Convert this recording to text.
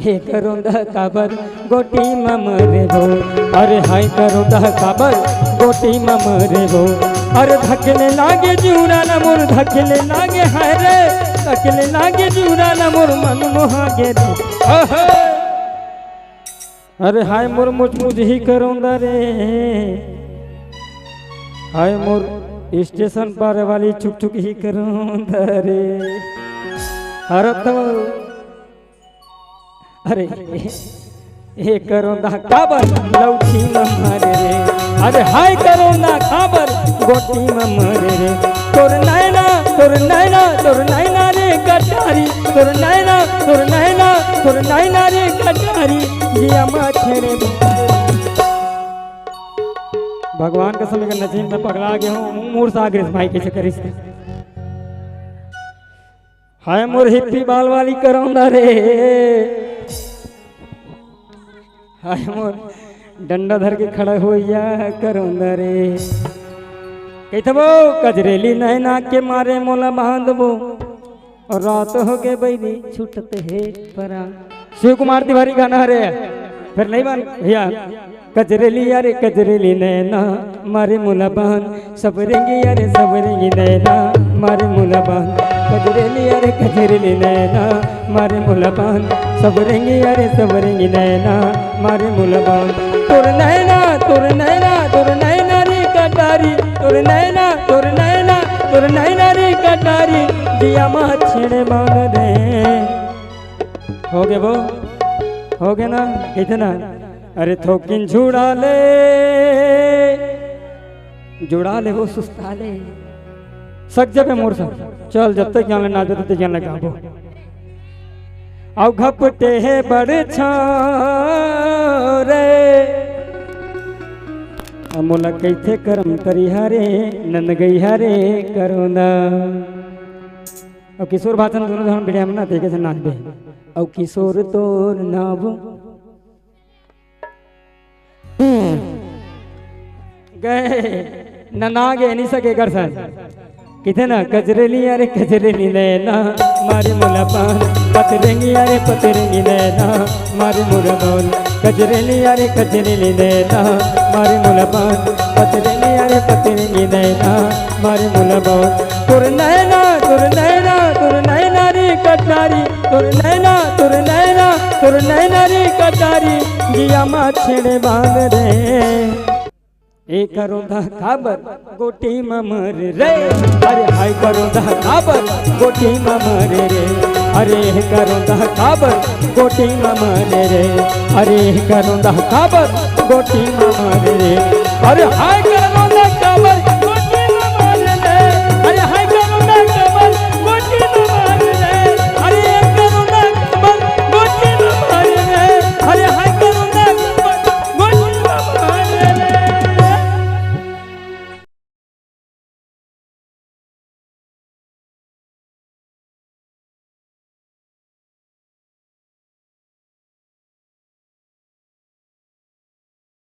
हे करोंदा काबर गोटी ममरे भो अरे हाय करोंदा काबर गोटी ममरे भो अरे धकले लागे जूरा न मोर धकले लागे हाय रे धकले लागे जूरा न मोर मन मोहागे रे अरे हाय मोर मुझ ही करोंदा रे हाय मोर स्टेशन पर वाली छुक छुक ही करोंदा रे अरे तो अरे हे करोंदा काबर लौठी ममरे रे अरे हाय करोंदा काबर गोटी ममरे रे तोर नैना तोर नैना तोर नैना रे कटारी तोर नैना तोर नैना तोर नैना रे कटारी जिया माछेरे भगवान का समय का नजीम में पगला गया हूँ मूर सागर भाई कैसे करिस हाय मोर हिप्पी बाल वाली करोंदा रे हाय मोर डंडा धर के खड़ा हो या करोंदा रे कहते कजरेली नैना के मारे मोला बांधबो और रात हो के बैदी छूटते है परा शिव कुमार तिवारी गाना रे फिर नहीं मान भैया कजरेली यारे कजरेली नैना मारे मोला बांध सबरेंगी यारे सबरेंगी नैना मारे मोला बांध कजरेली यारे कजरेली नैना मारे मोला बांध सबरेंगी यारे सबरेंगी नैना मारे मोला बांध तोर नैना तोर नैना तोर नैना रे कटारी तोर नैना तोर नैना तोर नैना रे कटारी दिया मा छेड़े बांध दे हो गए वो हो गया ना इतना अरे थोकिन जुड़ा ले वो सुस्ता ले सक जब मोर सा चल जब तक जान ना जब तक जान लगाबो आउ घपटे है बड़े छारे अमोला कैथे करम करी हारे नन गई हारे करोंदा और किशोर भाषण दोनों जन वीडियो में ना देखे से नाच दे और किशोर तोर नाव गए ननागे नहीं सके कर सन कितना कजरेली अरे कजरेली नैना मारे मोला पान पतरेंगी अरे पतरेंगी नैना मारे मोला पान कजरेली अरे कजरेली नैना मारे मोला पान पतरेंगी अरे पतरेंगी नैना मारे मोला पान तोर नैना तोर नैना तोर नैना रे कटारी तोर नैना तोर नैना तोर नैना रे कटारी जिया मा छेड़े बांध रे ए करोंदा काबर गोटी ममर रे अरे हाय करोंदा काबर गोटी ममर रे अरे करोंदा काबर गोटी ममर रे अरे करोंदा काबर गोटी ममर रे अरे हाय